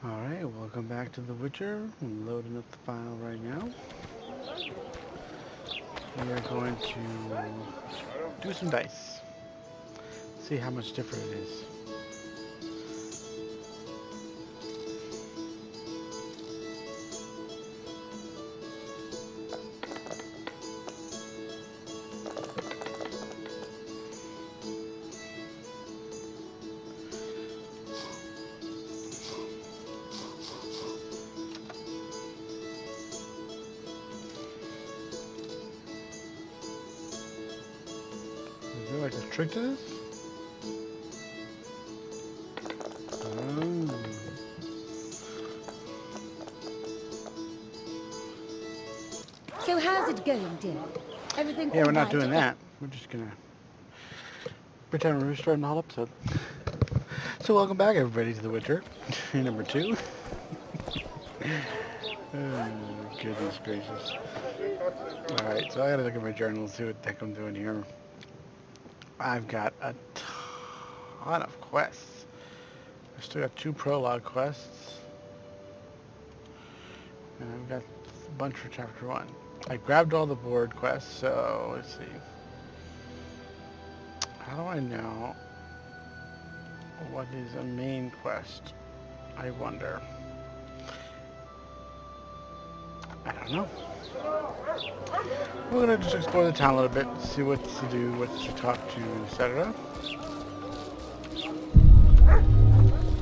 Alright, welcome back to The Witcher. I'm loading up the file right now. We are going to do some dice. See how much different it is. Is there like a trick to this? Oh. So how's it going, dear? Everything Yeah, we're all not right? doing that. We're just gonna pretend we're restarting the whole episode. So welcome back everybody to The Witcher, number 2. Oh, goodness gracious. Alright, so I gotta look at my journal and see what the heck I'm doing here. I've got a ton of quests. I still got 2 prologue quests. And I've got a bunch for chapter 1. I grabbed all the board quests, so let's see. How do I know what is a main quest? I wonder. I don't know. We're gonna just explore the town a little bit, see what to do, what to talk to, etc.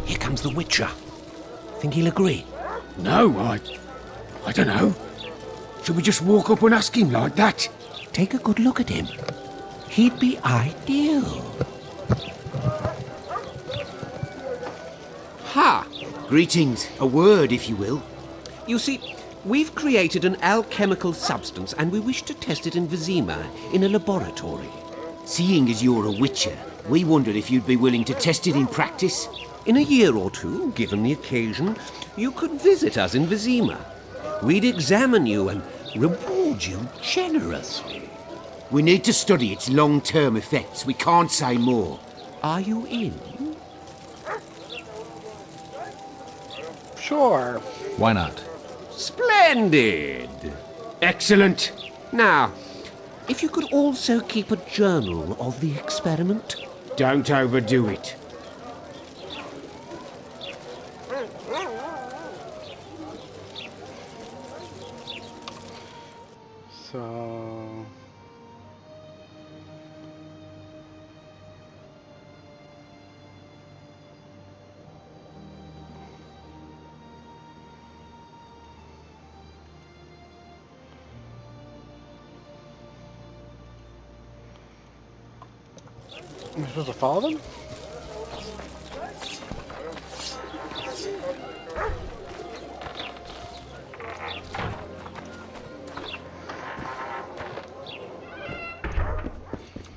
Here comes the Witcher. Think he'll agree? No, I don't know. Should we just walk up and ask him like that? Take a good look at him. He'd be ideal. Ha! Greetings. A word, if you will. You see, we've created an alchemical substance and we wish to test it in Vizima, in a laboratory. Seeing as you're a witcher, we wondered if you'd be willing to test it in practice. In a year or two, given the occasion, you could visit us in Vizima. We'd examine you and reward you generously. We need to study its long-term effects. We can't say more. Are you in? Sure. Why not? Splendid! Excellent. Now, if you could also keep a journal of the experiment. Don't overdo it. So... Am I supposed to follow them?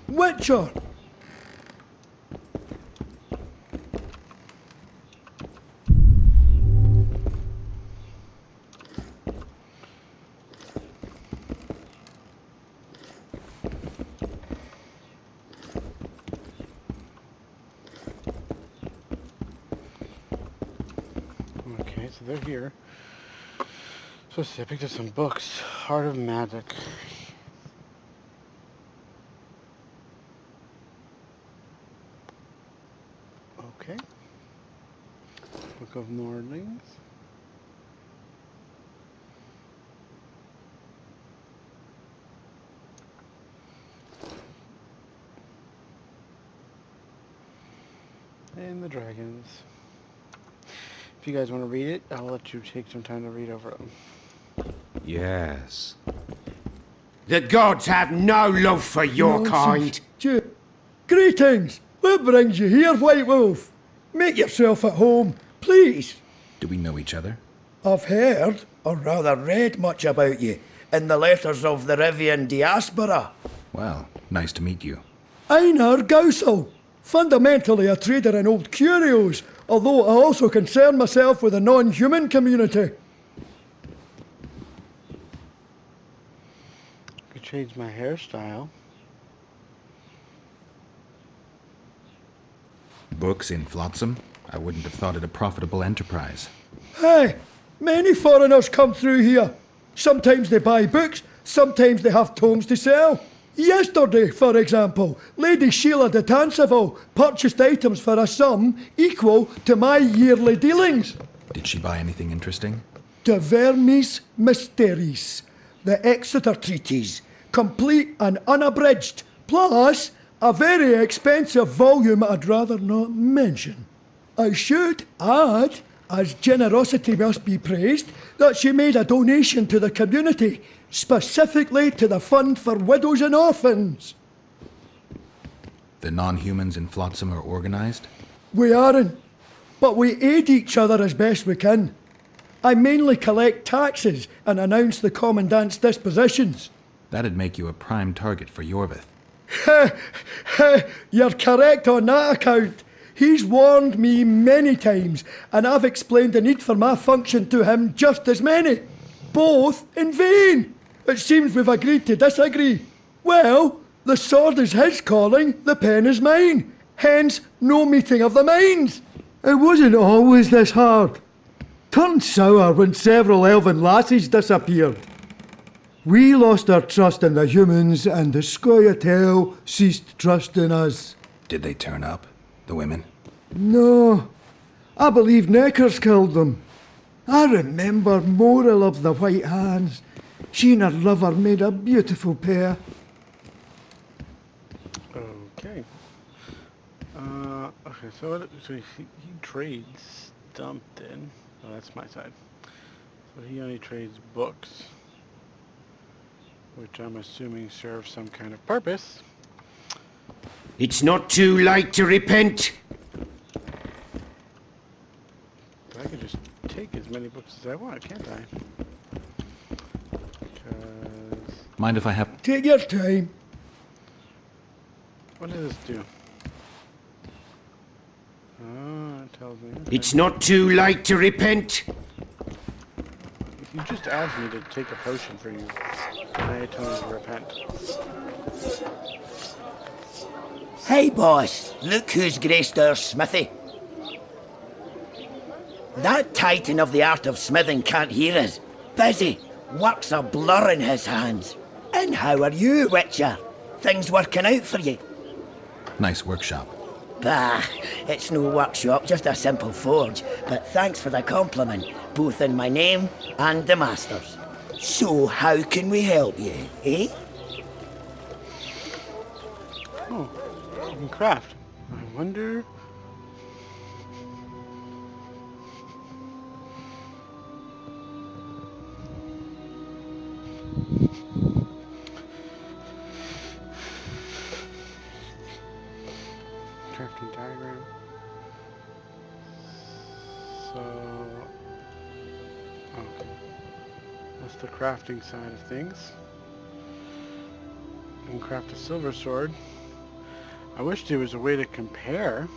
Witcher! Okay, so they're here. So let's see, I picked up some books. Heart of Magic. Okay. Book of Nordlings. And the dragons. If you guys want to read it, I'll let you take some time to read over them. Yes. The gods have no love for your kind. Greetings! What brings you here, White Wolf? Make yourself at home, please. Do we know each other? I've heard, or rather read much about you, in the letters of the Rivian diaspora. Well, nice to meet you. Einar Gausel, fundamentally a trader in old curios, although I also concern myself with the non-human community. Could change my hairstyle. Books in Flotsam? I wouldn't have thought it a profitable enterprise. Hey, many foreigners come through here. Sometimes they buy books, sometimes they have tomes to sell. Yesterday, for example, Lady Sheila de Tanseville purchased items for a sum equal to my yearly dealings. Did she buy anything interesting? De Vermis Mysteries, the Exeter Treatise, complete and unabridged, plus a very expensive volume I'd rather not mention. I should add, as generosity must be praised, that she made a donation to the community, specifically to the Fund for Widows and Orphans. The non-humans in Flotsam are organized? We aren't, but we aid each other as best we can. I mainly collect taxes and announce the Commandant's dispositions. That'd make you a prime target for Yorvith. You're correct on that account. He's warned me many times, and I've explained the need for my function to him just as many. Both in vain. It seems we've agreed to disagree. Well, the sword is his calling, the pen is mine. Hence, no meeting of the minds. It wasn't always this hard. Turned sour when several elven lassies disappeared. We lost our trust in the humans, and the Scoia'tael ceased trusting us. Did they turn up? The women? No, I believe Neckers killed them. I remember Morrill of the White Hands. She and her lover made a beautiful pair. Okay. Okay, so he trades Stumpton. Oh, that's my side. So he only trades books, which I'm assuming serves some kind of purpose. It's not too late to repent. But I can just take as many books as I want, can't I? Because... Mind if I have... Take your time. What does this do? Oh, it tells me. It's not too late to repent. You just asked me to take a potion for you. Now you're telling me to repent. Hey boss, look who's graced our smithy. That titan of the art of smithing can't hear us. Busy, work's a blur in his hands. And how are you, Witcher? Things working out for you? Nice workshop. Bah, it's no workshop, just a simple forge. But thanks for the compliment, both in my name and the master's. So how can we help you, eh? Oh, you can craft. I wonder... Crafting diagram. So... Okay. That's the crafting side of things. You can craft a silver sword. I wish there was a way to compare.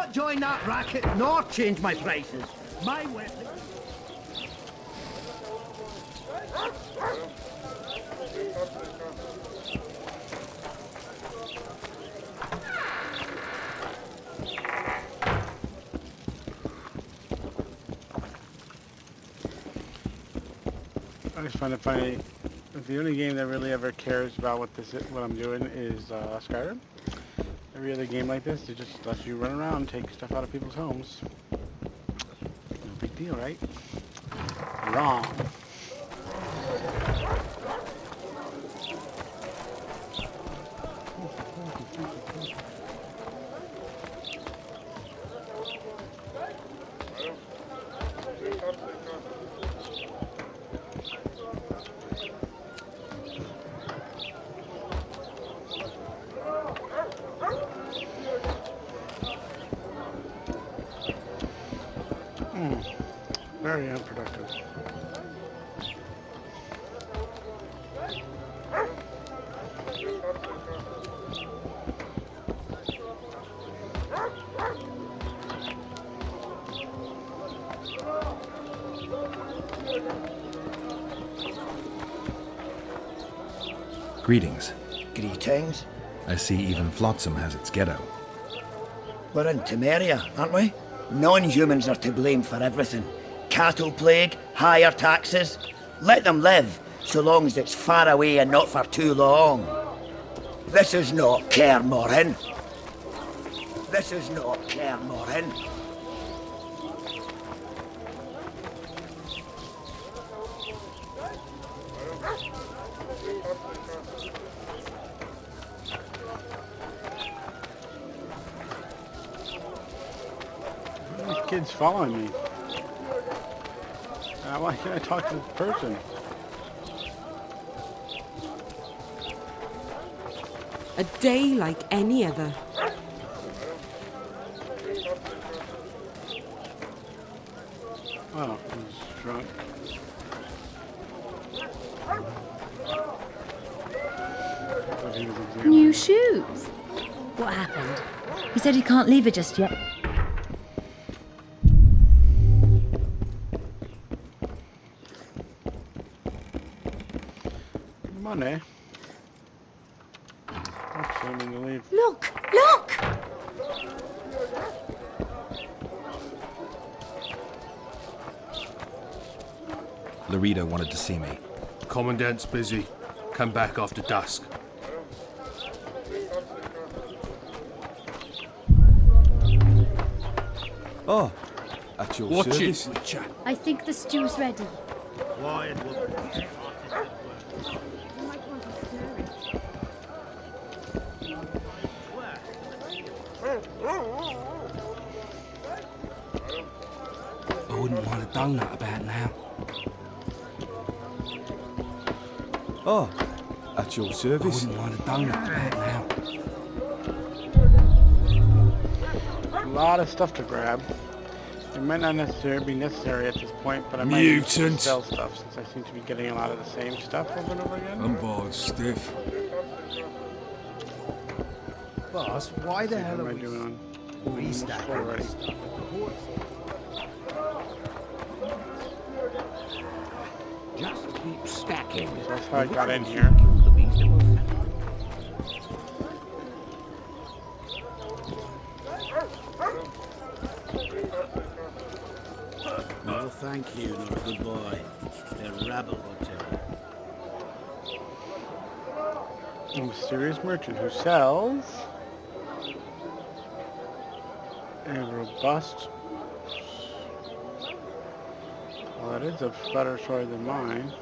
Not join that racket nor change my prices. My weapon. I just find it funny. The only game that really ever cares about what I'm doing is Skyrim. Every other game like this, it just lets you run around and take stuff out of people's homes. No big deal, right? Wrong. Very unproductive. Greetings. Greetings. I see even Flotsam has its ghetto. We're in Temeria, aren't we? Non-humans are to blame for everything. Cattle plague, higher taxes. Let them live, so long as it's far away and not for too long. This is not Kaer Morhen. This is not Kaer Morhen. These kids following me. Why can't I talk to this person? A day like any other. Oh, he's drunk. But he was examining. New shoes? What happened? He said he can't leave it just yet. Money. Actually, I'm gonna leave. Look! Look! Larita wanted to see me. Commandant's busy. Come back after dusk. Oh, at your Watch service. it, Witcher. I think the stew's ready. I wouldn't want to done that about now. Oh, at your I service. wouldn't want to done that about now. A lot of stuff to grab. It might not necessarily be necessary at this point, but I might need to Mutant. sell stuff since I seem to be getting a lot of the same stuff over and over again. I'm bored stiff. Boss, why the What hell am are I we doing on? restacking already. this stuff? Just keep stacking. So that's how I got in here. Kill the beast and we'll settle. No, thank you, not a good boy. They're rabble, I tell you. A mysterious merchant who sells a robust. Well, that is a better story than mine.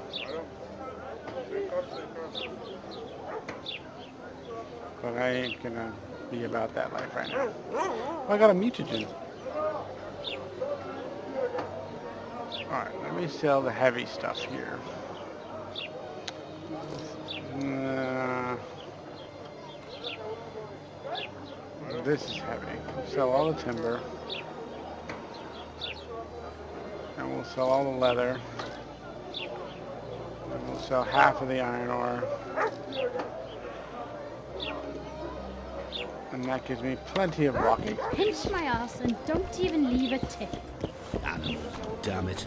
But I ain't gonna be about that life right now. Oh, I got a mutagen. Alright, let me sell the heavy stuff here. This is heavy. We'll sell all the timber. And we'll sell all the leather. And we'll sell half of the iron ore. And that gives me plenty of walking. Pinch my ass and don't even leave a tip. Animals, damn it.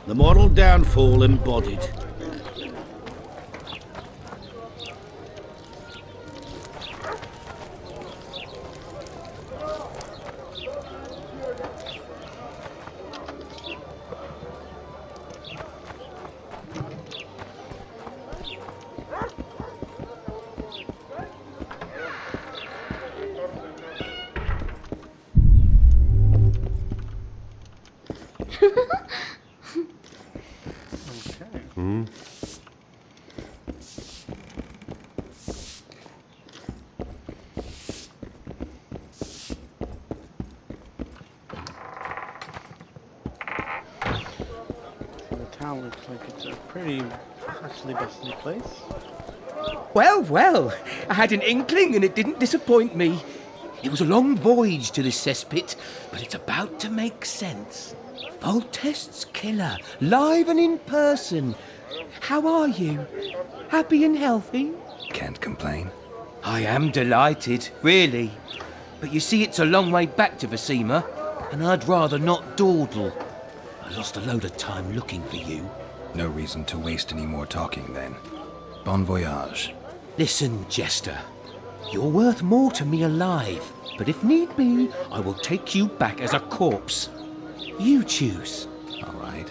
The moral downfall embodied. Okay. So the town looks like it's a pretty bustly place. Well, well, I had an inkling and it didn't disappoint me. It was a long voyage to this cesspit, but it's about to make sense. Voltest's killer, live and in person. How are you? Happy and healthy? Can't complain. I am delighted, really. But you see, it's a long way back to Vizima, and I'd rather not dawdle. I lost a load of time looking for you. No reason to waste any more talking then. Bon voyage. Listen, Jester. You're worth more to me alive, but if need be, I will take you back as a corpse. You choose. All right.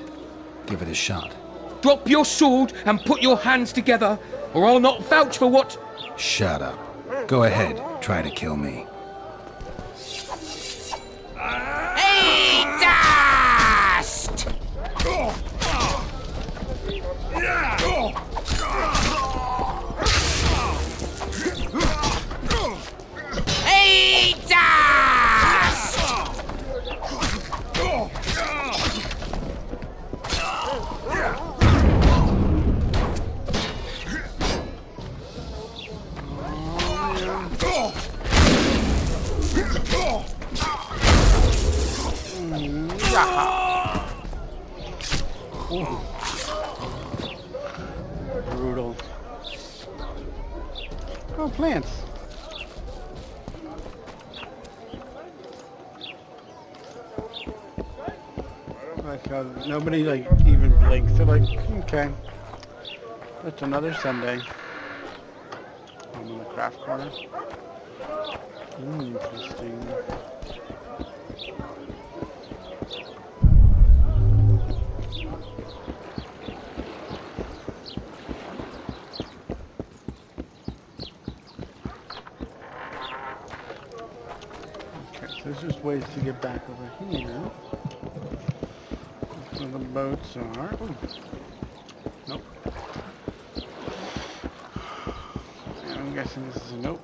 Give it a shot. Drop your sword and put your hands together, or I'll not vouch for what... Shut up. Go ahead. Try to kill me. Hey, dust! Hey, dust! Brutal. Oh, plants. Like, nobody like even blinks. They're like, okay, it's another Sunday. I'm in the craft corner. Interesting. Okay, so there's just ways to get back over here. That's where the boats are. Ooh. Nope. And I'm guessing this is a nope.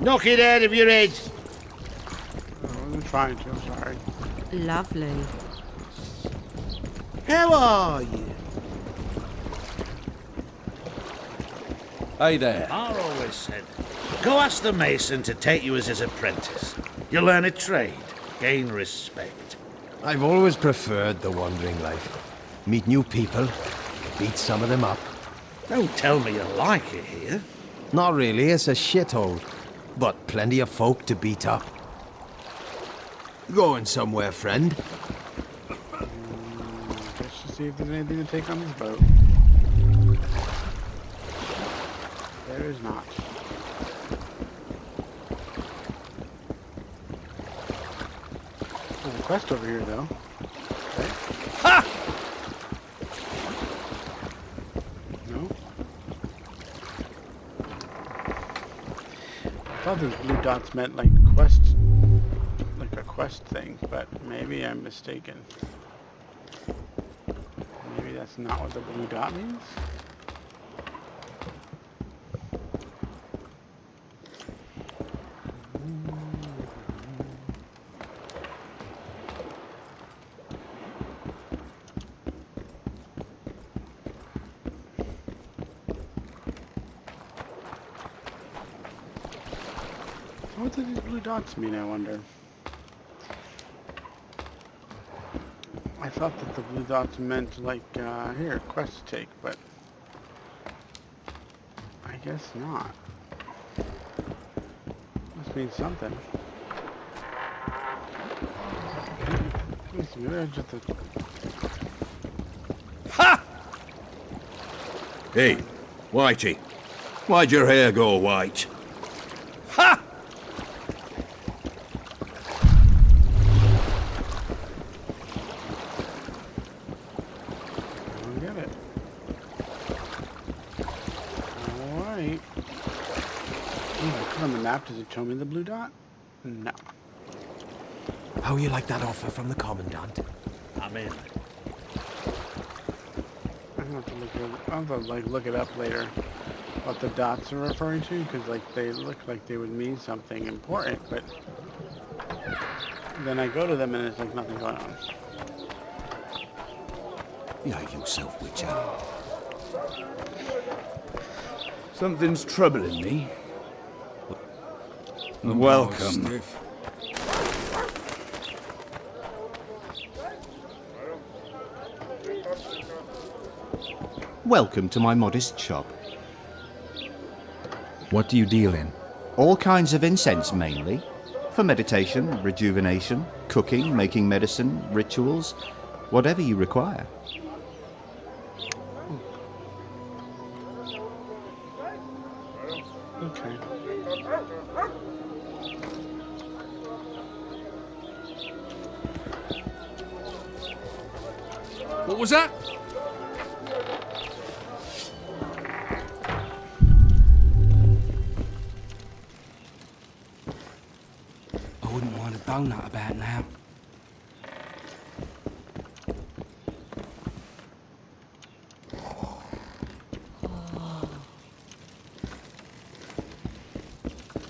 Knock it out of your head. I wasn't trying to, I'm sorry. Lovely. How are you? Hey there. I always said, go ask the mason to take you as his apprentice. You'll learn a trade, gain respect. I've always preferred the wandering life. Meet new people, beat some of them up. Don't tell me you like it here. Not really, it's a shithole. But plenty of folk to beat up. Going somewhere, friend? Let's just see if there's anything to take on this boat. There is not. There's a quest over here, though. Okay. Ha! No? I thought those blue dots meant like quests, like a quest thing, but maybe I'm mistaken. Maybe that's not what the blue dot means? What do these blue dots mean, I wonder? I thought that the blue dots meant like, here, quest to take, but I guess not. Must mean something. Maybe I just Ha! Hey, Whitey, why'd your hair go white? Ha! I don't get it. Alright. On the map, does it show me the blue dot? No. How you like that offer from the Commandant? I'm in. I'll have to like look it up later. What the dots are referring to, because like they look like they would mean something important, but then I go to them and there's like nothing going on. Behave yourself, Witcher. Something's troubling me. Welcome. Welcome to my modest shop. What do you deal in? All kinds of incense mainly. For meditation, rejuvenation, cooking, making medicine, rituals, whatever you require. Okay. What was that? I wouldn't mind a donut about now.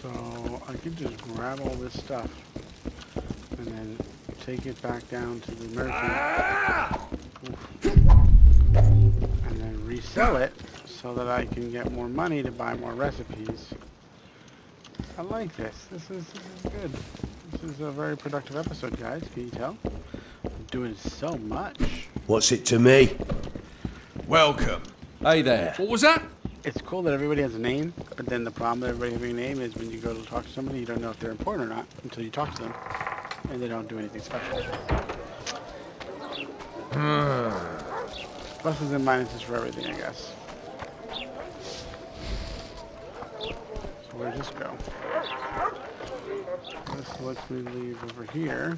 So I could just grab all this stuff and then take it back down to the merchant. And then resell it so that I can get more money to buy more recipes. I like this. This is good. This is a very productive episode, guys. Can you tell? I'm doing so much. What's it to me? Welcome. Hey there. What was that? It's cool that everybody has a name, but then the problem with everybody having a name is when you go to talk to somebody, you don't know if they're important or not until you talk to them, and they don't do anything special. Pluses and minuses for everything, I guess. So where does this go? This lets me leave over here.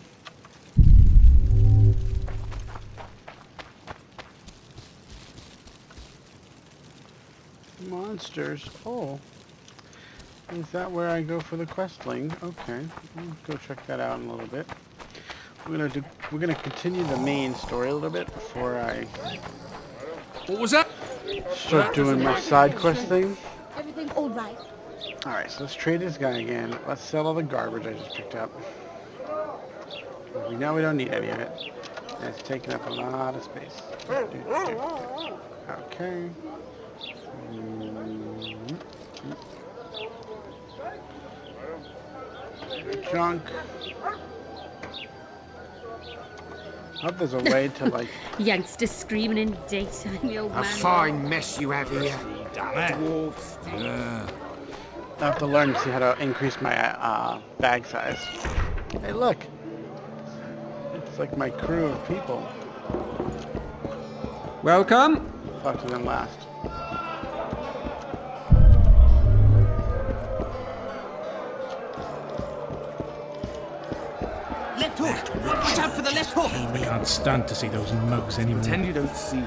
Monsters. Oh. Is that where I go for the questling? Okay. I'll go check that out in a little bit. We're gonna continue the main story a little bit before I What was that? start doing my side quest thing. Everything all right? Alright, so let's trade this guy again. Let's sell all the garbage I just picked up. We know we don't need any of it. And it's taking up a lot of space. Okay. Junk. I hope there's a way to like... Youngsters screaming in daytime, the old man. A fine mess you have here. Dwarves. Yeah. I have to learn to see how to increase my bag size. Hey, look. It's like my crew of people. Welcome. Talk to them last. Left hook! Watch out for the left hook! I can't stand to see those mugs anymore. Pretend you don't see.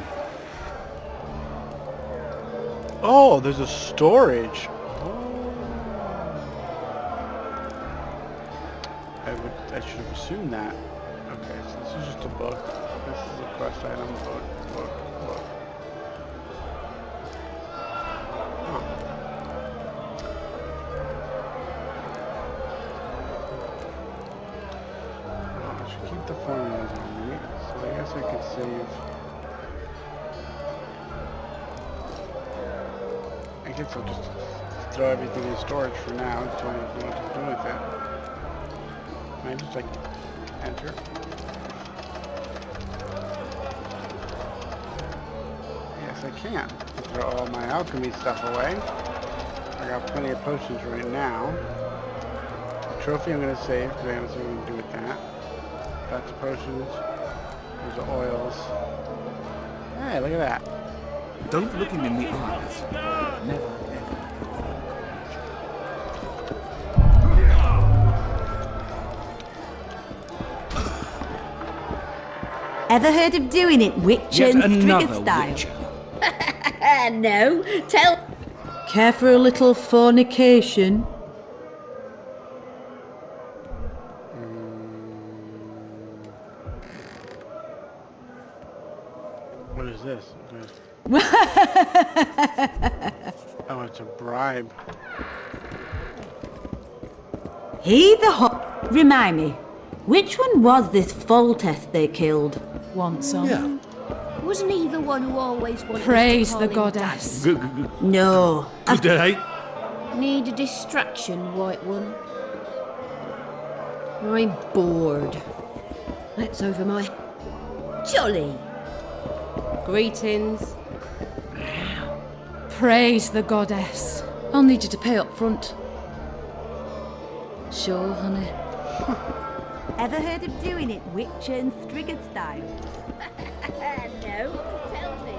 Oh, there's a storage. I should have assumed that. Okay, so this is just a book. This is a quest item. Book. Huh. Oh, I should keep the formulas on me. So I guess I could save. I guess I'll just throw everything in storage for now until I know what to do with it. Can I just like enter? Yes, I can. Throw all my alchemy stuff away. I got plenty of potions right now. The trophy I'm gonna save because I have something to do with that. That's potions. There's the oils. Hey, look at that. Don't look him in the eyes. Never. Ever heard of doing it Witcher Yet and another Stricker style? Witcher. No, tell... Care for a little fornication? What is this? Oh, it's a bribe. He the Remind me, which one was this Foltest they killed? Want some? Yeah. Wasn't he the one who always wanted Praise us to the call him goddess. No. Good day. Need a distraction, White One? I'm bored. That's over my... Jolly. Greetings. Praise the goddess. I'll need you to pay up front. Sure, honey. Ever heard of doing it Witcher and Strigged style? No, tell me.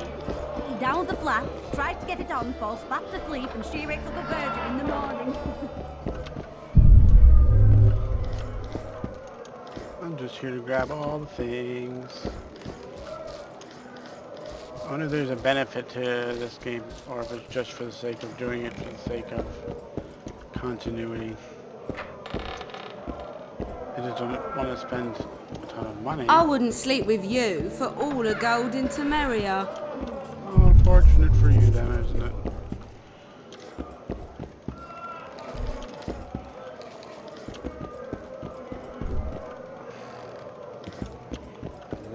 He downs the flat, tries to get it on, falls fast asleep, and she wakes up a virgin in the morning. I'm just here to grab all the things. I wonder if there's a benefit to this game, or if it's just for the sake of doing it for the sake of continuity. I just don't want to spend a ton of money. I wouldn't sleep with you for all the gold in Temeria. Oh, fortunate for you then, isn't it?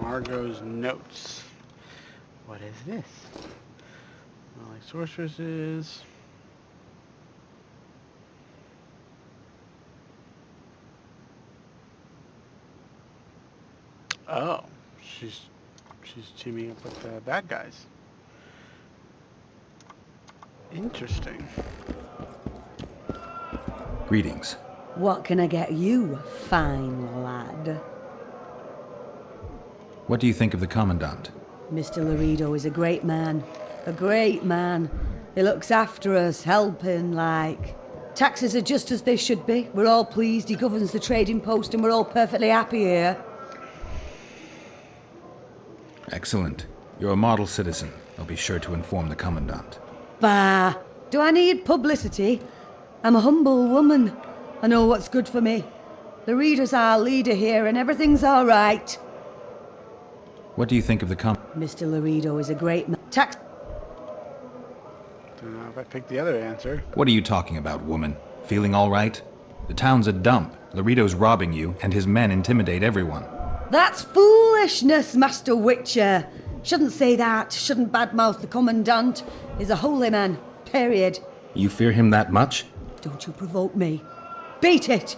Margot's notes. What is this? Well, like sorceresses. Oh, she's teaming up with the bad guys. Interesting. Greetings. What can I get you, fine lad? What do you think of the Commandant? Mr. Laredo is a great man. A great man. He looks after us, helping, like. Taxes are just as they should be. We're all pleased. He governs the trading post and we're all perfectly happy here. Excellent. You're a model citizen. I'll be sure to inform the Commandant. Bah! Do I need publicity? I'm a humble woman. I know what's good for me. Laredo's our leader here and everything's all right. What do you think of the Mr. Laredo is a great man. Don't know if I picked the other answer. What are you talking about, woman? Feeling all right? The town's a dump. Laredo's robbing you, and his men intimidate everyone. That's foolishness, Master Witcher. Shouldn't say that. Shouldn't badmouth the Commandant. He's a holy man. Period. You fear him that much? Don't you provoke me. Beat it!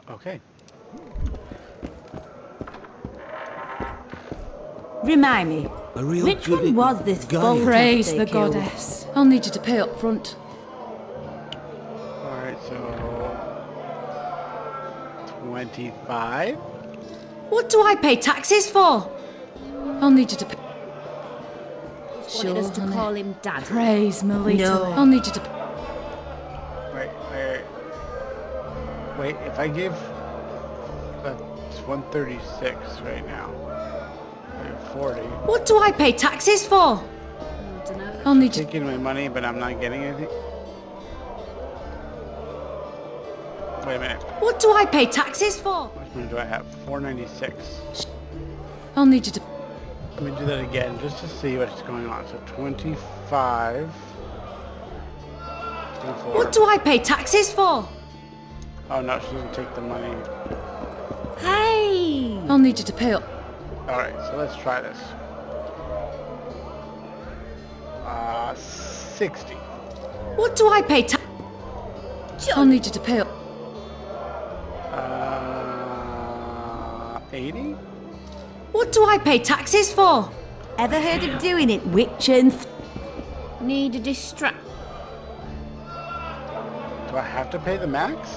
Okay. Remind me, which one was this full Praise the goddess. I'll need you to pay up front. Alright, so 25. What do I pay taxes for? I'll need you to pay. Wanted us to honey. call him Dad. Praise Melita. No. I'll need you to. Wait, if I give... That's 136 right now. 40. What do I pay taxes for? I'll need you. Taking my money, but I'm not getting anything. Wait a minute. What do I pay taxes for? How much money do I have? 496. I'll need you to. Let me do that again, just to see what's going on. So 25. 24. What do I pay taxes for? Oh no, she doesn't take the money. Hey! I'll need you to pay up. Alright, so let's try this. 60. What do I pay I'll need you to pay up. 80? What do I pay taxes for? Ever heard of doing it Witcher and Need a distract. Do I have to pay the max?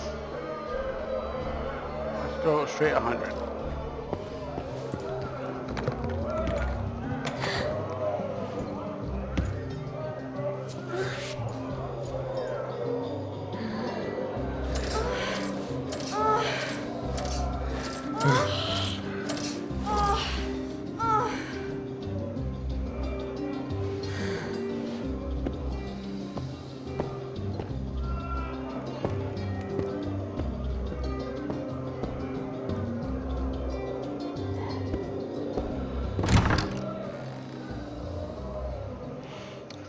Let's go straight 100.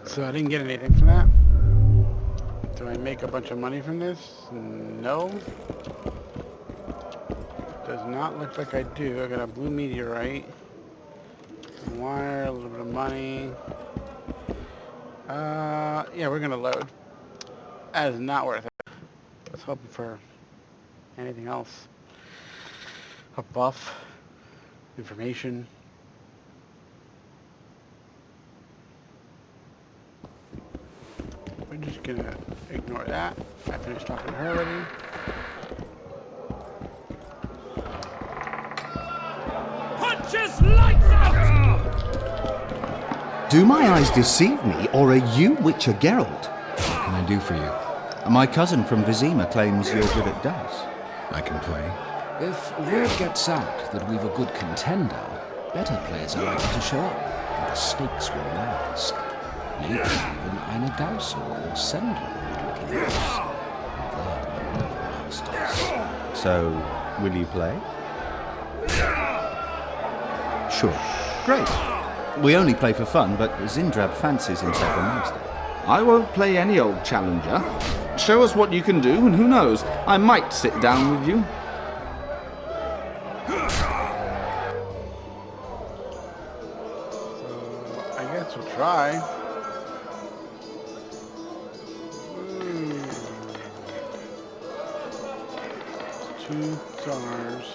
So I didn't get anything from that. Do I make a bunch of money from this? No. Does not look like I do. I got a blue meteorite. Some wire, a little bit of money. Yeah, we're gonna load. That is not worth it. I was hoping for anything else. A buff. Information. We're just gonna ignore that. I finished talking to her already. Punches lights out! Do my eyes deceive me, or are you Witcher Geralt? What can I do for you? My cousin from Vizima claims you're good at dice. I can play. If word gets out that we've a good contender, better players are likely to show up, and the stakes will rise. Maybe even Einar Gaussel or Sendler would look in this. They're real masters. So, will you play? Sure. Great. We only play for fun, but Zindrab fancies himself a master. I won't play any old challenger. Show us what you can do, and who knows, I might sit down with you. So, I guess we'll try. Two stars.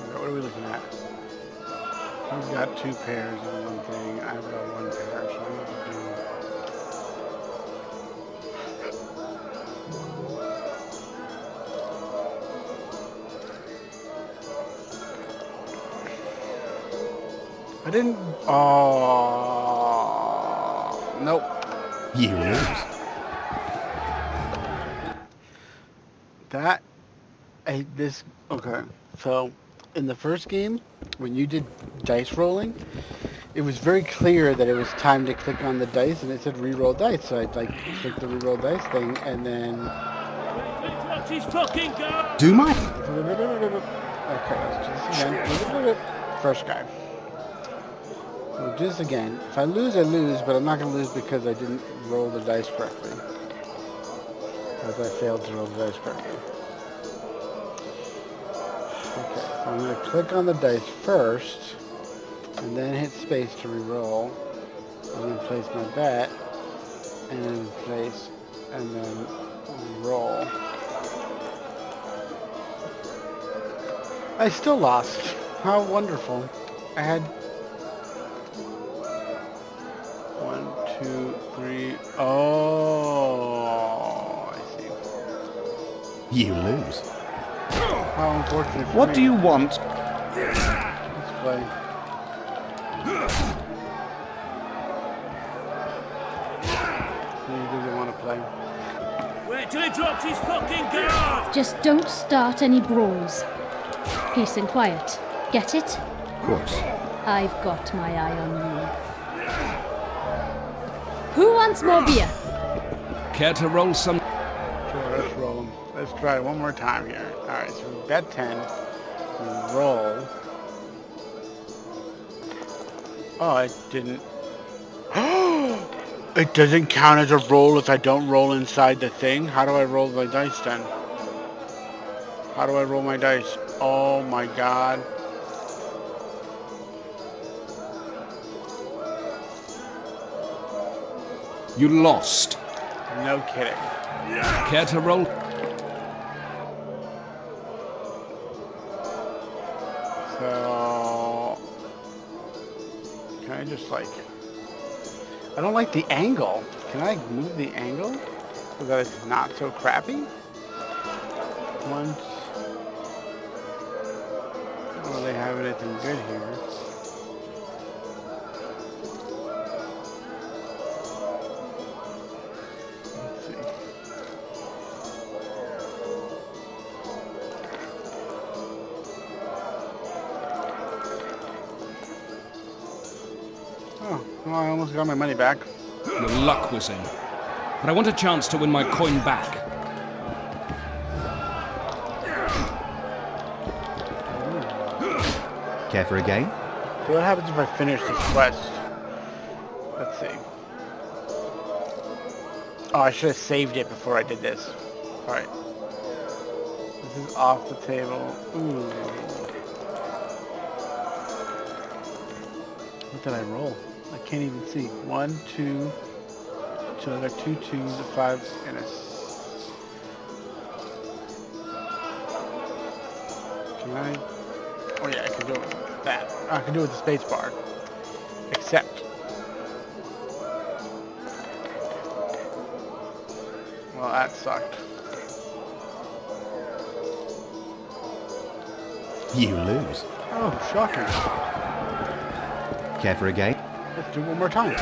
Okay, what are we looking at? We've got two pairs of one thing. I've got one pair, so I need to do. I didn't. Oh, nope. You lose. That. Okay. So, in the first game, when you did dice rolling, it was very clear that it was time to click on the dice, and it said re-roll dice. So I'd like click the re-roll dice thing, and then. Do my. Okay, let's do this again. First guy. We'll do this again. If I lose, I lose, but I'm not going to lose because I didn't roll the dice correctly. Because I failed to roll the dice correctly. Okay, so I'm going to click on the dice first, and then hit space to re-roll, and then place my bet, and then place, and then roll. I still lost. How wonderful. I had 1, 2, 3. Oh, I see. You lose. How unfortunate for What me. do you want? Let's play. He doesn't want to play. Wait till he drops his fucking guard! Just don't start any brawls. Peace and quiet. Get it? Of course. I've got my eye on you. Who wants more beer? Care to roll some? Sure, let's roll them. Let's try it one more time here. Alright, so we bet 10. We roll. Oh, it didn't. It doesn't count as a roll if I don't roll inside the thing? How do I roll my dice then? How do I roll my dice? Oh my god. You lost. No kidding. Care to roll? So... Can I just like... I don't like the angle. Can I move the angle so that it's not so crappy? Once... Don't really have anything good here. Let's see. Oh, well, I almost got my money back. Your luck was in. But I want a chance to win my coin back. Care for a game? So what happens if I finish this quest? Let's see. Oh, I should have saved it before I did this. Alright. This is off the table. Ooh. What did I roll? I can't even see. 1, 2. So I got 2 2s, a 5, and a. Can I? Oh yeah, I can do it with that. I can do it with the space bar. Except. Well, that sucked. You lose. Oh, shocking. Care for a game? Let's do it one more time.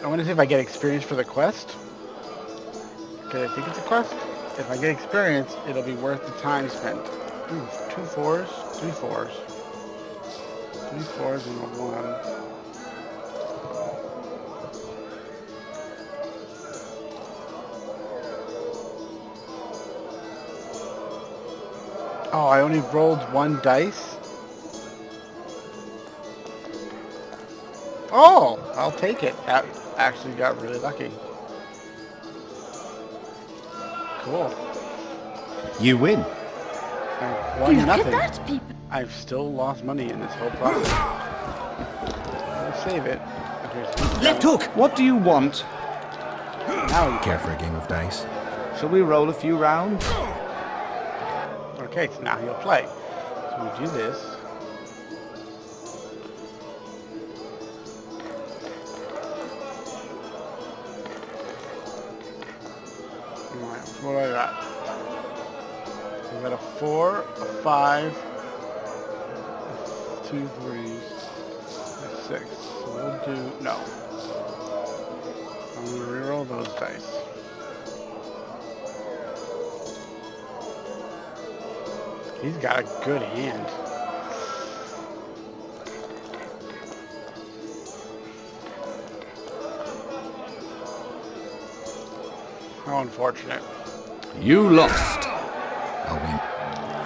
I want to see if I get experience for the quest. Okay, I think it's a quest. If I get experience, it'll be worth the time spent. Ooh, 2 4s, 3 4s. 3 4s and a 1. Oh, I only rolled 1 dice? Oh, I'll take it. That actually got really lucky. Cool. You win. I won Look nothing. at that, people. I've still lost money in this whole process. I'll save it. Okay, Left hook! What do you want? Now Care for a game of dice? Shall we roll a few rounds? Okay, so now he'll play. So we do this. Alright, what do I got? I got a 4, a 5, 2 3s, a 6. So we'll do no. I'm gonna reroll those dice. He's got a good hand. How unfortunate. You lost. I'll win.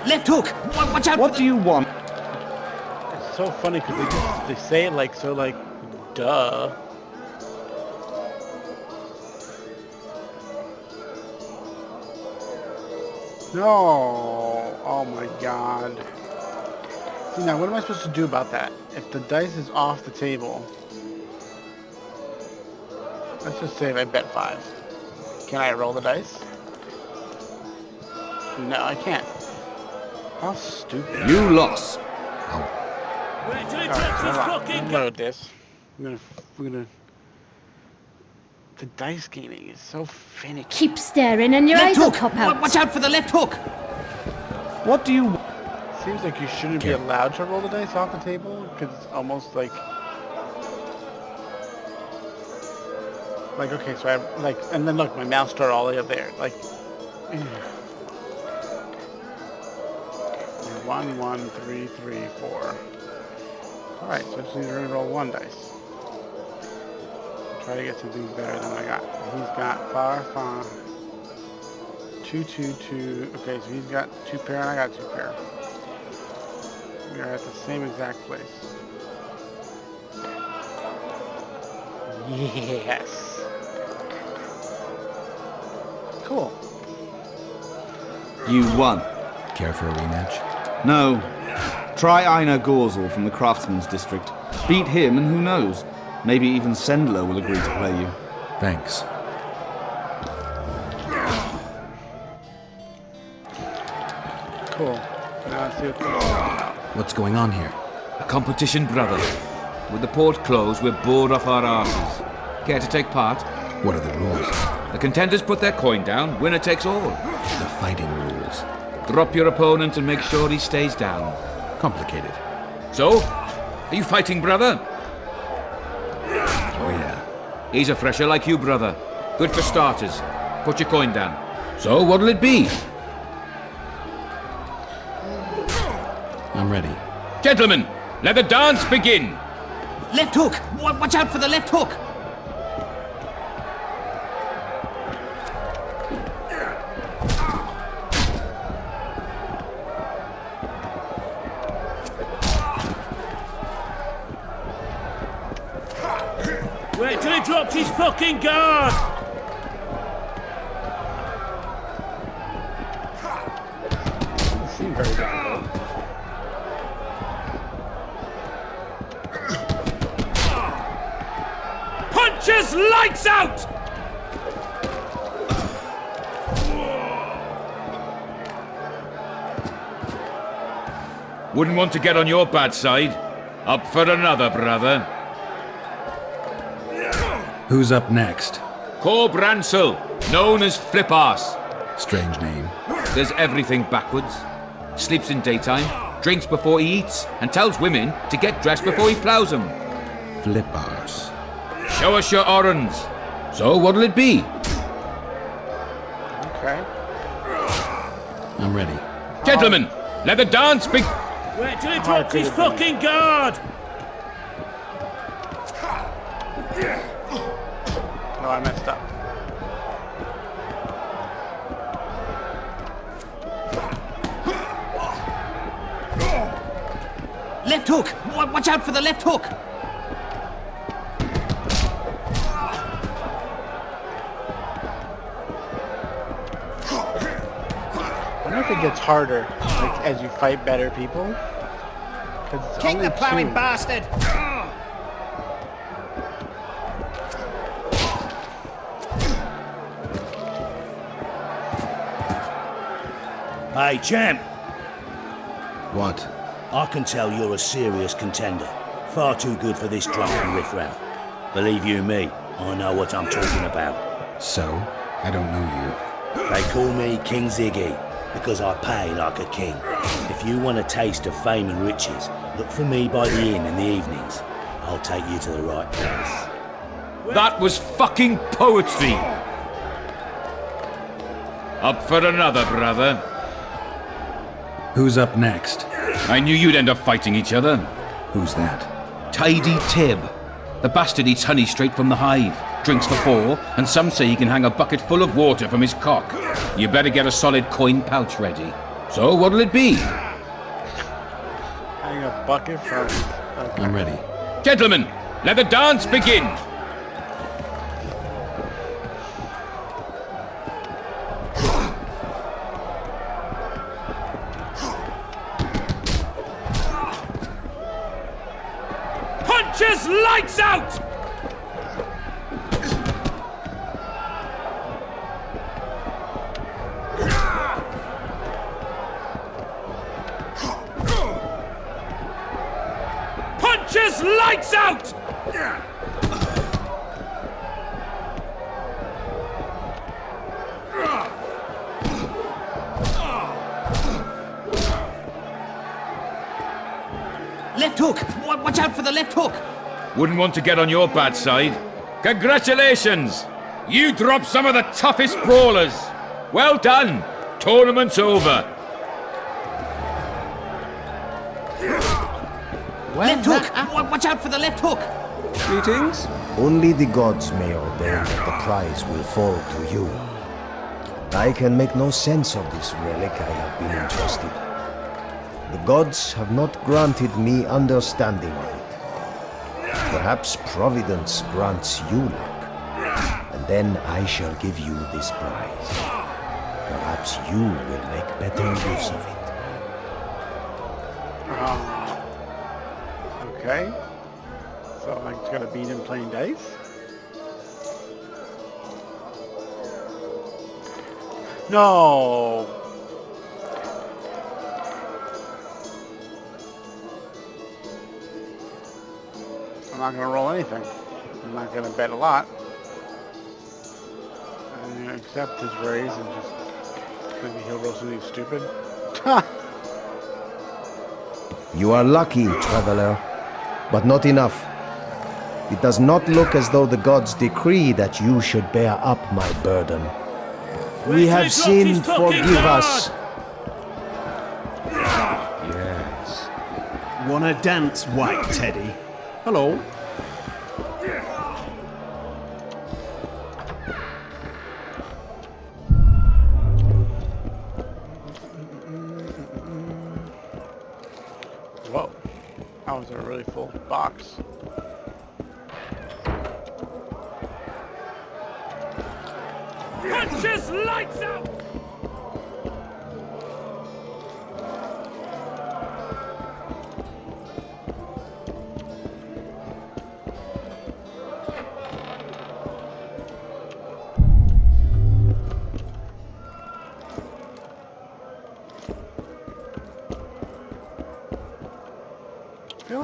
Left hook! Watch out! What do you want? It's so funny because they say it like so like duh. No! Oh my god. See, now what am I supposed to do about that? If the dice is off the table... Let's just say if I bet 5. Can I roll the dice? No, I can't. How stupid. You lost. Alright, hold on. Load this. We're gonna... The dice gaming is so finicky. Keep staring and your eyes will pop out. Watch out for the left hook! What do you... Seems like you shouldn't be allowed to roll the dice off the table, because it's almost like... Like, okay, so I, like, and then look, my mouse started all the way up there, like... 1, 1, 3, 3, 4. Alright, so I just need to roll 1 dice. Try to get something better than I got. He's got 5, 2, 2, 2. Okay, so he's got 2 pair and I got 2 pair. We are at the same exact place. Yes. Cool. You won. Care for a rematch? No. Try Einar Gorzel from the Craftsman's District. Beat him and who knows? Maybe even Sendler will agree to play you. Thanks. Cool. Now let's see what's going on. What's going on here? A competition, brother. With the port closed, we're bored off our asses. Care to take part? What are the rules? The contenders put their coin down, winner takes all. The fighting rules. Drop your opponent and make sure he stays down. Complicated. So, are you fighting, brother? Oh yeah. He's a fresher like you, brother. Good for starters. Put your coin down. So, what'll it be? I'm ready. Gentlemen, let the dance begin! Left hook! Watch out for the left hook! Wait till he drops his fucking guard! It seemed very difficult. Punches lights out! Wouldn't want to get on your bad side. Up for another, brother. Who's up next? Cor Bransel, known as Flip Arse. Strange name. Does everything backwards. Sleeps in daytime, drinks before he eats, and tells women to get dressed before he ploughs them. Flip Arse. Show us your orange. So what'll it be? Okay. I'm ready. Gentlemen, let the dance begin. Wait till he drops his fucking guard! No, I messed up. Left hook! Watch out for the left hook! I don't think it gets harder as you fight better people. Kick the plowing bastard! Hey, champ. What? I can tell you're a serious contender. Far too good for this drunken riffraff. Believe you me, I know what I'm talking about. So? I don't know you. They call me King Ziggy, because I pay like a king. If you want a taste of fame and riches, look for me by the inn in the evenings. I'll take you to the right place. That was fucking poetry. Up for another, brother. Who's up next? I knew you'd end up fighting each other. Who's that? Tidy Tib. The bastard eats honey straight from the hive, drinks for 4, and some say he can hang a bucket full of water from his cock. You better get a solid coin pouch ready. So what'll it be? Hang a bucket from... Okay. I'm ready. Gentlemen, let the dance begin! Punches lights out! Punches lights out! Left hook! Watch out for the left hook! Wouldn't want to get on your bad side. Congratulations! You dropped some of the toughest brawlers. Well done. Tournament's over. Left hook! Watch out for the left hook! Greetings. Only the gods may ordain that the prize will fall to you. I can make no sense of this relic I have been entrusted. The gods have not granted me understanding of it. Perhaps Providence grants you luck, and then I shall give you this prize. Perhaps you will make better use of it. Okay. So I'm just gonna beat him playing dice. No. I'm not gonna roll anything. I'm not gonna bet a lot. I'm gonna accept his raise and just maybe he'll roll something stupid. You are lucky, traveler, but not enough. It does not look as though the gods decree that you should bear up my burden. We have sinned, forgive us. Yes. Wanna dance, White Teddy? Hello. Whoa. That was a really full box. Punches lights out!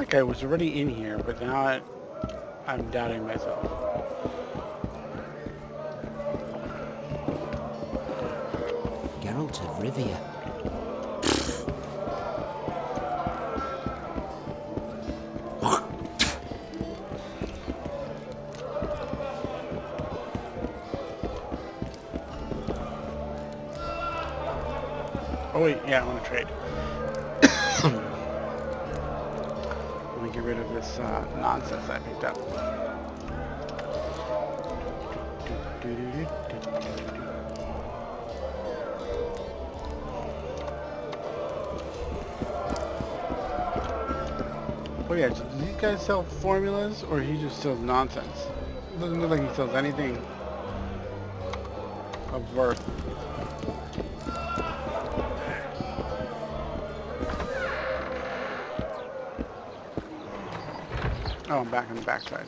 like I was already in here, but now I'm doubting myself. Geralt of Rivia. Oh wait, yeah, I want to trade. Let me get rid of this nonsense I picked up. Oh yeah, so do these guys sell formulas, or he just sells nonsense? It doesn't look like he sells anything of worth. Oh, I'm back on the backside.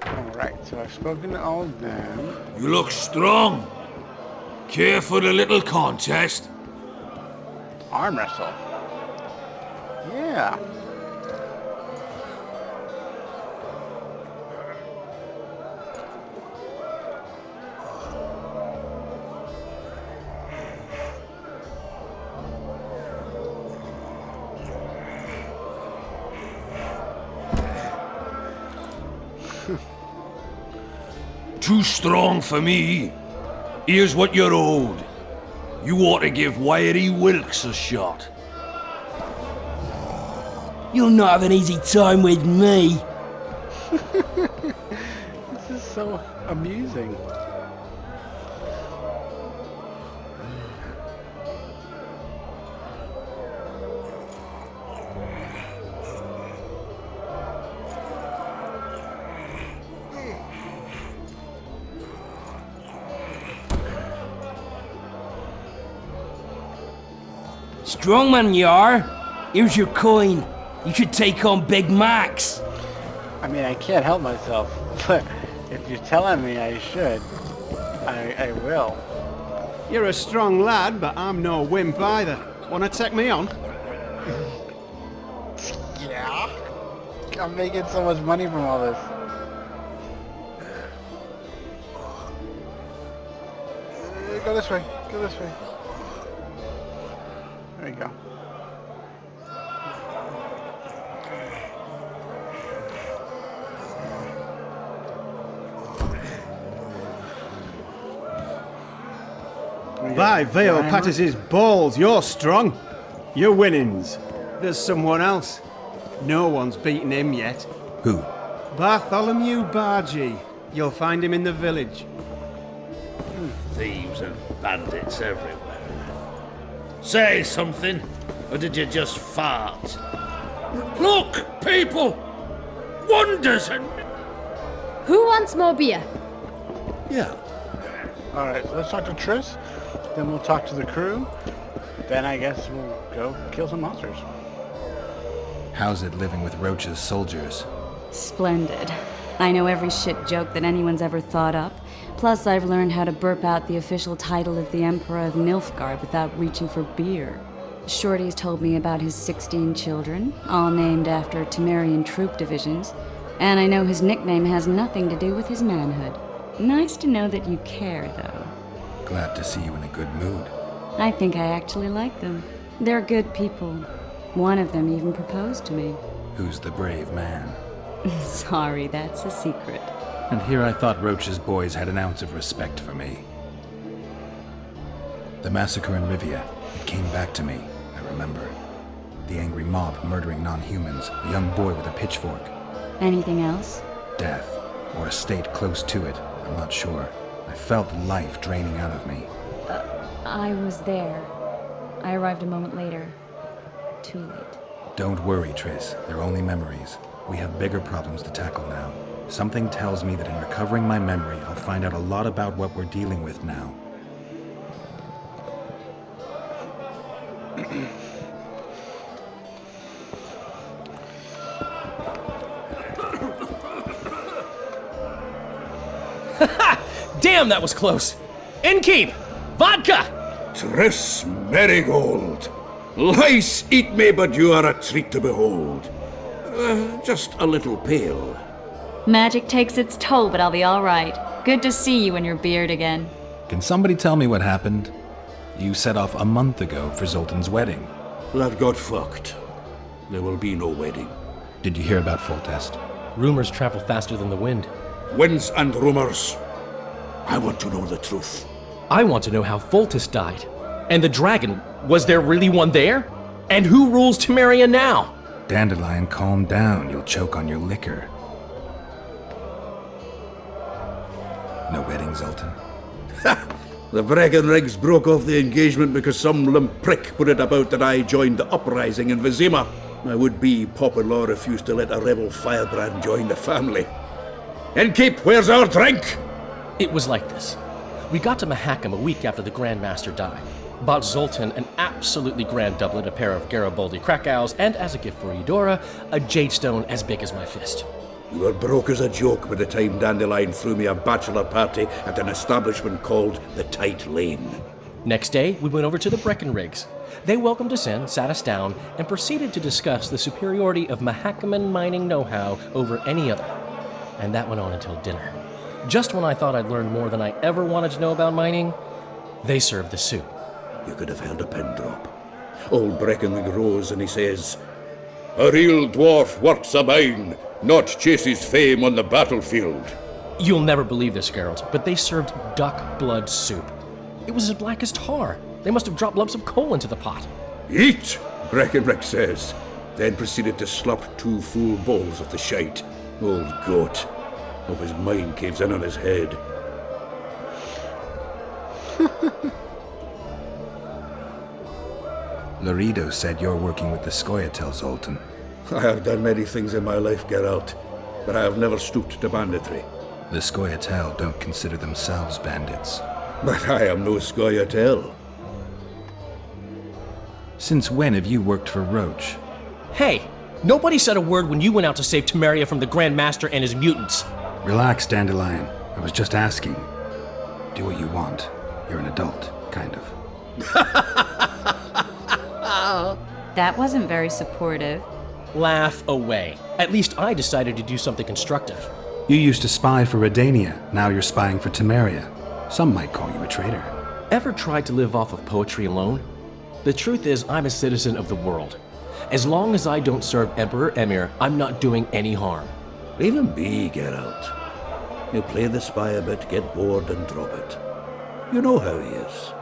Alright, so I've spoken to all of them. You look strong. Care for the little contest? Arm wrestle. Yeah. Too strong for me. Here's what you're owed. You ought to give Wiry Wilkes a shot. You'll not have an easy time with me. This is so amusing. Strong man you are. Here's your coin. You should take on Big Max. I mean, I can't help myself, but if you're telling me I should, I will. You're a strong lad, but I'm no wimp either. Wanna take me on? Yeah. I'm making so much money from all this. Go this way. Go this way. There you go. By Vale Pattis's balls, you're strong. You're winnings. There's someone else. No one's beaten him yet. Who? Bartholomew Bargy. You'll find him in the village. Thieves and bandits everywhere. Say something, or did you just fart? Look, people! Wonders and... Who wants more beer? Yeah. Alright, so let's talk to Triss. Then we'll talk to the crew. Then I guess we'll go kill some monsters. How's it living with Roach's soldiers? Splendid. I know every shit joke that anyone's ever thought up. Plus, I've learned how to burp out the official title of the Emperor of Nilfgaard without reaching for beer. Shorty's told me about his 16 children, all named after Temerian troop divisions, and I know his nickname has nothing to do with his manhood. Nice to know that you care, though. Glad to see you in a good mood. I think I actually like them. They're good people. One of them even proposed to me. Who's the brave man? Sorry, that's a secret. And here I thought Roach's boys had an ounce of respect for me. The massacre in Rivia, it came back to me, I remember. The angry mob murdering non-humans, a young boy with a pitchfork. Anything else? Death, or a state close to it, I'm not sure. I felt life draining out of me. I was there. I arrived a moment later. Too late. Don't worry, Triss. They're only memories. We have bigger problems to tackle now. Something tells me that in recovering my memory, I'll find out a lot about what we're dealing with now. Damn, that was close. Innkeep! Vodka! Triss Merigold. Lice eat me, but you are a treat to behold. Just a little pale. Magic takes its toll, but I'll be all right. Good to see you in your beard again. Can somebody tell me what happened? You set off a month ago for Zoltan's wedding. That got fucked. There will be no wedding. Did you hear about Foltest? Rumors travel faster than the wind. Winds and rumors. I want to know the truth. I want to know how Foltest died. And the dragon, was there really one there? And who rules Temeria now? Dandelion, calm down. You'll choke on your liquor. No wedding, Zoltan. The Breckenrigs broke off the engagement because some limp prick put it about that I joined the uprising in Vizima. My would-be Popper-in-law refused to let a rebel firebrand join the family. Innkeep, where's our drink? It was like this. We got to Mahakam a week after the Grand Master died. Bought Zoltan an absolutely grand doublet, a pair of Garibaldi Krakau's, and as a gift for Eudora, a jade stone as big as my fist. You were broke as a joke by the time Dandelion threw me a bachelor party at an establishment called the Tight Lane. Next day, we went over to the Breckenrigs. They welcomed us in, sat us down, and proceeded to discuss the superiority of Mahakaman mining know-how over any other. And that went on until dinner. Just when I thought I'd learned more than I ever wanted to know about mining, they served the soup. You could have held a pin drop. Old Breckenrig rose and he says, "A real dwarf works a mine, not chases fame on the battlefield." You'll never believe this, Geralt, but they served duck blood soup. It was as black as tar. They must have dropped lumps of coal into the pot. "Eat," Breckenrig says, then proceeded to slop 2 full bowls of the shite. Old goat. Hope his mind caves in on his head. Laredo said you're working with the Scoia'tael, Zoltan. I have done many things in my life, Geralt, but I have never stooped to banditry. The Scoia'tael don't consider themselves bandits. But I am no Scoia'tael. Since when have you worked for Roach? Hey, nobody said a word when you went out to save Temeria from the Grand Master and his mutants. Relax, Dandelion. I was just asking. Do what you want. You're an adult, kind of. That wasn't very supportive. Laugh away. At least I decided to do something constructive. You used to spy for Redania. Now you're spying for Temeria. Some might call you a traitor. Ever tried to live off of poetry alone? The truth is, I'm a citizen of the world. As long as I don't serve Emperor Emir, I'm not doing any harm. Leave him be, Geralt. You play the spy a bit, get bored and drop it. You know how he is.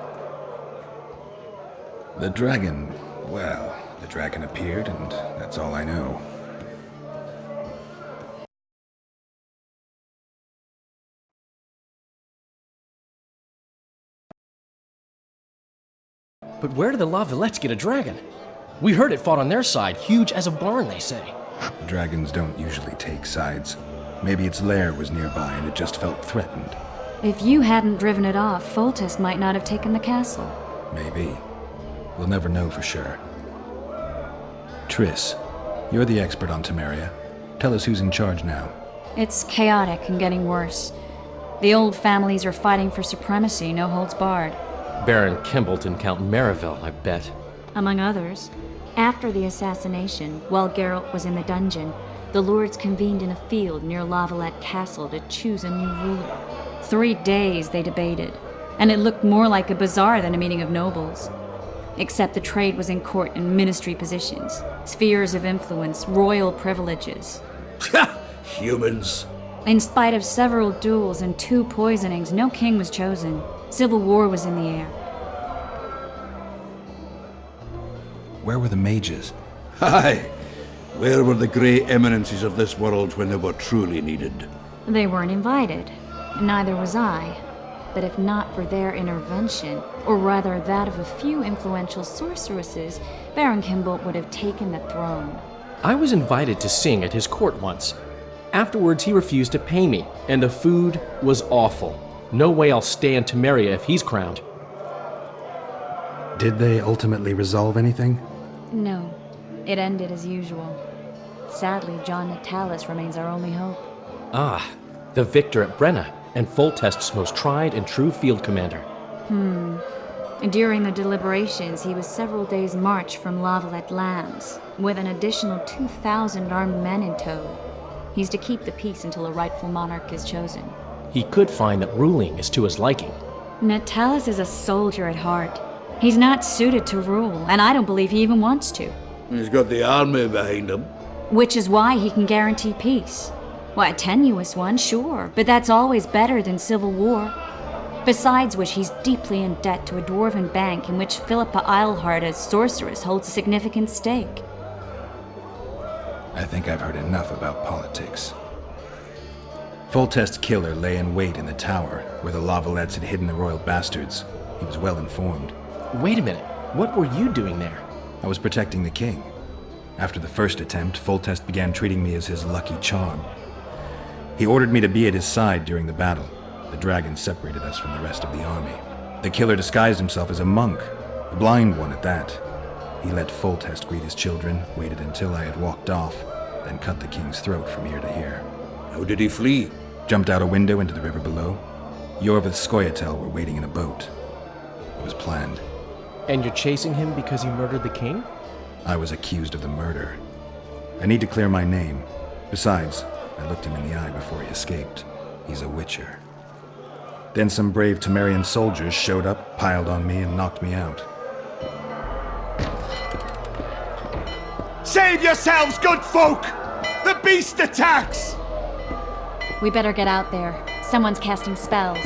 The dragon, well, the dragon appeared and that's all I know. But where did the La Villettes get a dragon? We heard it fought on their side, huge as a barn, they say. Dragons don't usually take sides. Maybe its lair was nearby and it just felt threatened. If you hadn't driven it off, Foltest might not have taken the castle. Maybe. We'll never know for sure. Triss, you're the expert on Temeria. Tell us who's in charge now. It's chaotic and getting worse. The old families are fighting for supremacy, no holds barred. Baron Kimbolt and Count Merivale, I bet. Among others. After the assassination, while Geralt was in the dungeon, the lords convened in a field near La Valette Castle to choose a new ruler. 3 days they debated, and it looked more like a bazaar than a meeting of nobles. Except the trade was in court and ministry positions, spheres of influence, royal privileges. Humans. In spite of several duels and 2 poisonings, no king was chosen. Civil war was in the air. Where were the mages? Aye. Where were the grey eminences of this world when they were truly needed? They weren't invited. Neither was I. But if not for their intervention, or rather that of a few influential sorceresses, Baron Kimbolt would have taken the throne. I was invited to sing at his court once. Afterwards, he refused to pay me, and the food was awful. No way I'll stay in Temeria if he's crowned. Did they ultimately resolve anything? No. It ended as usual. Sadly, John Natalis remains our only hope. Ah, the victor at Brenna, and Foltest's most tried and true field commander. During the deliberations, he was several days' march from Lavalette lands, with an additional 2,000 armed men in tow. He's to keep the peace until a rightful monarch is chosen. He could find that ruling is to his liking. Natalis is a soldier at heart. He's not suited to rule, and I don't believe he even wants to. He's got the army behind him. Which is why he can guarantee peace. Why, a tenuous one, sure, but that's always better than civil war. Besides which, he's deeply in debt to a dwarven bank in which Philippa Eilhart, as sorceress, holds a significant stake. I think I've heard enough about politics. Foltest's killer lay in wait in the tower, where the Lavalettes had hidden the royal bastards. He was well informed. Wait a minute. What were you doing there? I was protecting the king. After the first attempt, Foltest began treating me as his lucky charm. He ordered me to be at his side during the battle. The dragon separated us from the rest of the army. The killer disguised himself as a monk, a blind one at that. He let Foltest greet his children, waited until I had walked off, then cut the king's throat from ear to ear. How did he flee? Jumped out a window into the river below. Yorvith Scoia'tael were waiting in a boat. It was planned. And you're chasing him because he murdered the king? I was accused of the murder. I need to clear my name. Besides, I looked him in the eye before he escaped. He's a witcher. Then some brave Temerian soldiers showed up, piled on me, and knocked me out. Save yourselves, good folk! The beast attacks! We better get out there. Someone's casting spells.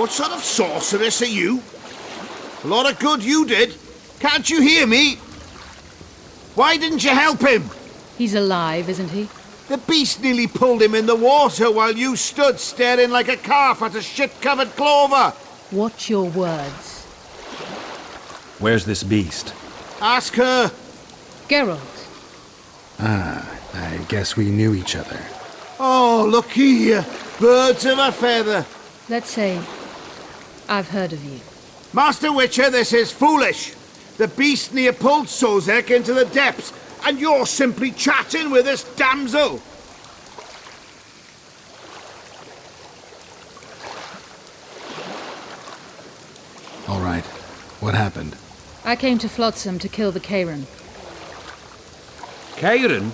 What sort of sorceress are you? A lot of good you did. Can't you hear me? Why didn't you help him? He's alive, isn't he? The beast nearly pulled him in the water while you stood staring like a calf at a shit-covered clover. Watch your words. Where's this beast? Ask her. Geralt. Ah, I guess we knew each other. Oh, look here. Birds of a feather. Let's say I've heard of you. Master Witcher, this is foolish. The beast near pulled Sozek into the depths, and you're simply chatting with this damsel. All right. What happened? I came to Flotsam to kill the Kayran. Kayran?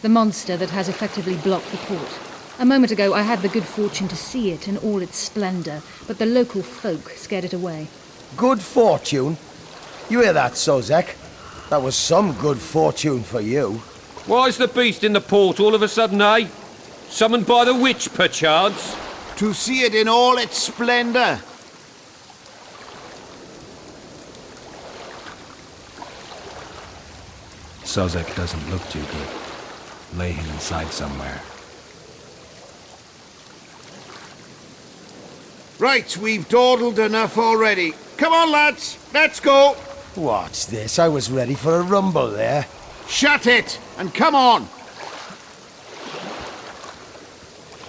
The monster that has effectively blocked the port. A moment ago, I had the good fortune to see it in all its splendor, but the local folk scared it away. Good fortune? You hear that, Sozek? That was some good fortune for you. Why's the beast in the port all of a sudden, eh? Summoned by the witch, perchance? To see it in all its splendor. Sozek doesn't look too good. Lay him inside somewhere. Right, we've dawdled enough already. Come on, lads, let's go. What's this? I was ready for a rumble there. Shut it, and come on.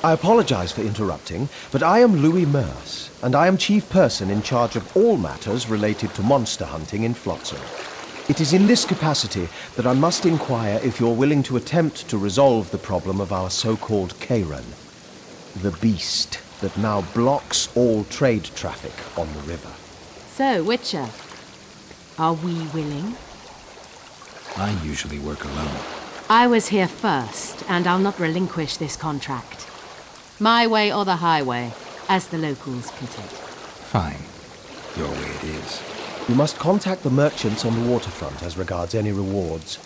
I apologize for interrupting, but I am Louis Merce, and I am chief person in charge of all matters related to monster hunting in Flotsam. It is in this capacity that I must inquire if you're willing to attempt to resolve the problem of our so-called Kayran, the beast that now blocks all trade traffic on the river. So, Witcher, are we willing? I usually work alone. I was here first, and I'll not relinquish this contract. My way or the highway, as the locals put it. Fine. Your way it is. You must contact the merchants on the waterfront as regards any rewards.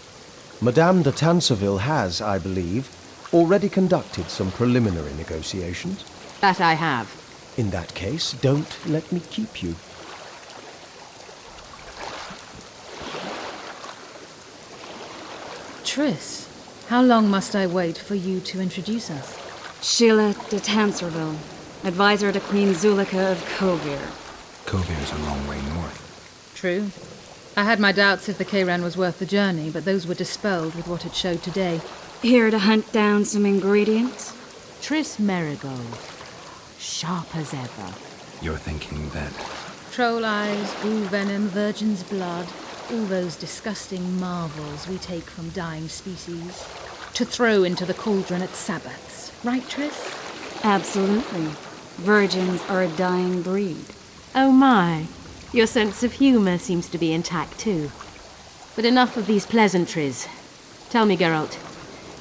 Madame de Tanseville has, I believe, already conducted some preliminary negotiations. That I have. In that case, don't let me keep you. Triss, how long must I wait for you to introduce us? Sheila de Tanserville. advisor to Queen Zulika of Kovir. Kovir's a long way north. True. I had my doubts if the Kayran was worth the journey, but those were dispelled with what it showed today. Here to hunt down some ingredients? Triss Merigold. Sharp as ever. You're thinking that... Troll eyes, ghoul venom, virgin's blood, all those disgusting marvels we take from dying species, to throw into the cauldron at Sabbaths. Right, Triss? Absolutely. Virgins are a dying breed. Oh my. Your sense of humour seems to be intact too. But enough of these pleasantries. Tell me, Geralt.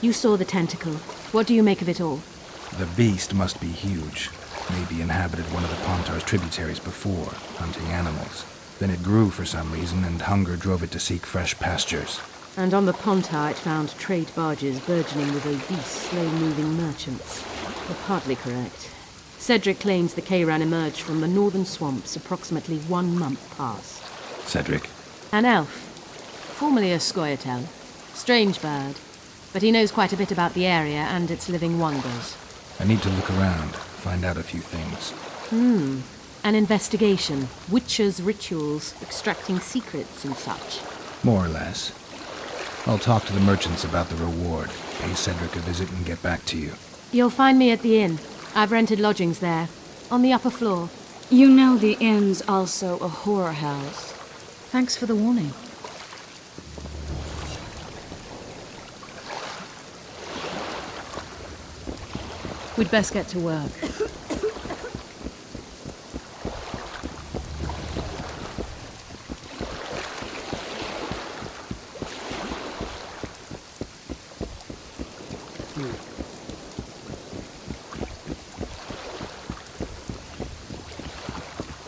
You saw the tentacle. What do you make of it all? The beast must be huge. Maybe inhabited one of the Pontar's tributaries before, hunting animals. Then it grew for some reason, and hunger drove it to seek fresh pastures. And on the Pontar it found trade barges burgeoning with obese, slow-moving merchants. You're partly correct. Cedric claims the Kayran emerged from the northern swamps approximately 1 month past. Cedric? An elf. Formerly a Scoia'tael. Strange bird. But he knows quite a bit about the area and its living wonders. I need to look around, find out a few things. An investigation. Witches' rituals, extracting secrets and such. More or less. I'll talk to the merchants about the reward, pay Cedric a visit and get back to you. You'll find me at the inn. I've rented lodgings there, on the upper floor. You know the inn's also a whorehouse. Thanks for the warning. We'd best get to work.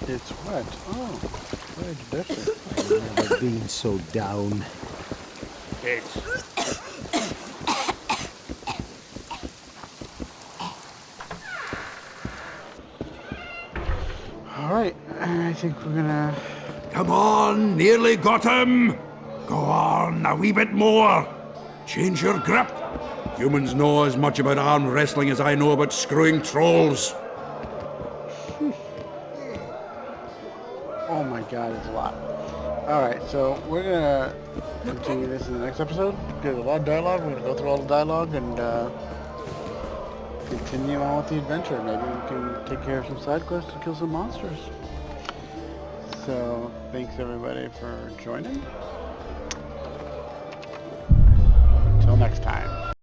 It's wet. Oh, very different. I've never been so down. Alright, I think we're gonna... Come on, nearly got him! Go on, a wee bit more! Change your grip! Humans know as much about arm wrestling as I know about screwing trolls. Oh my god, it's a lot. Alright, so we're gonna continue this in the next episode. Get a lot of dialogue. We're gonna go through all the dialogue and continue on with the adventure. Maybe we can take care of some side quests and kill some monsters. So, thanks everybody for joining. Until next time.